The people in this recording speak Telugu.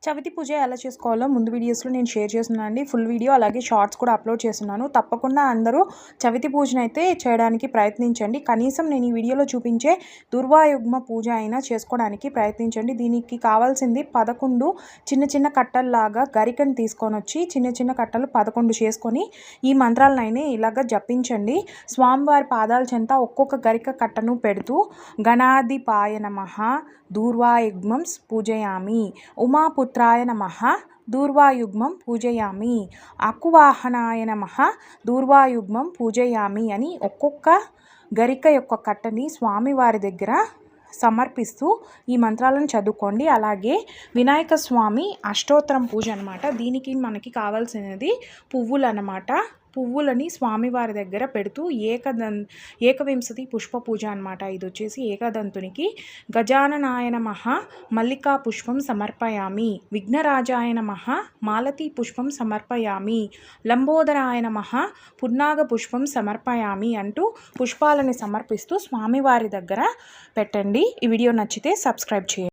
చవితి పూజ ఎలా చేసుకోవాలో ముందు వీడియోస్లో నేను షేర్ చేస్తున్నాను అండి. ఫుల్ వీడియో అలాగే షార్ట్స్ కూడా అప్లోడ్ చేస్తున్నాను. తప్పకుండా అందరూ చవితి పూజను అయితే చేయడానికి ప్రయత్నించండి. కనీసం నేను ఈ వీడియోలో చూపించే దుర్వాయుగ్మ పూజ అయినా చేసుకోవడానికి ప్రయత్నించండి. దీనికి కావాల్సింది 11 చిన్న చిన్న కట్టల్లాగా గరికను తీసుకొని వచ్చి చిన్న చిన్న కట్టలు 11 చేసుకొని ఈ మంత్రాలనైనా ఇలాగ జపించండి. స్వామివారి పాదాల చెంత ఒక్కొక్క గరిక కట్టను పెడుతూ గణాధిపాయ నమః దూర్వాయుగ్మం పూజయామి, ఉమాపుత్రాయ నమః దూర్వాయుగ్మం పూజయామి, అకువాహనాయ నమః దూర్వాయుగ్మం పూజయామి అని ఒక్కొక్క గరిక యొక్క కట్టని స్వామివారి దగ్గర సమర్పిస్తూ ఈ మంత్రాలను చదువుకోండి. అలాగే వినాయక స్వామి అష్టోత్తరం పూజ అనమాట. దీనికి మనకి కావాల్సినది పువ్వులు అన్నమాట. పువ్వులని స్వామివారి దగ్గర పెడుతూ ఏకవింశతి పుష్ప పూజ అనమాట. ఇది వచ్చేసి ఏకదంతునికి గజాననాయ నమః మల్లికా పుష్పం సమర్పయామి, విఘ్నరాజాయ నమః మాలతీ పుష్పం సమర్పయామి, లంబోదరాయ నమః పున్నాగ పుష్పం సమర్పయామి అంటూ పుష్పాలని సమర్పిస్తూ స్వామివారి దగ్గర పెట్టండి. ఈ వీడియో నచ్చితే సబ్స్క్రైబ్ చేయండి.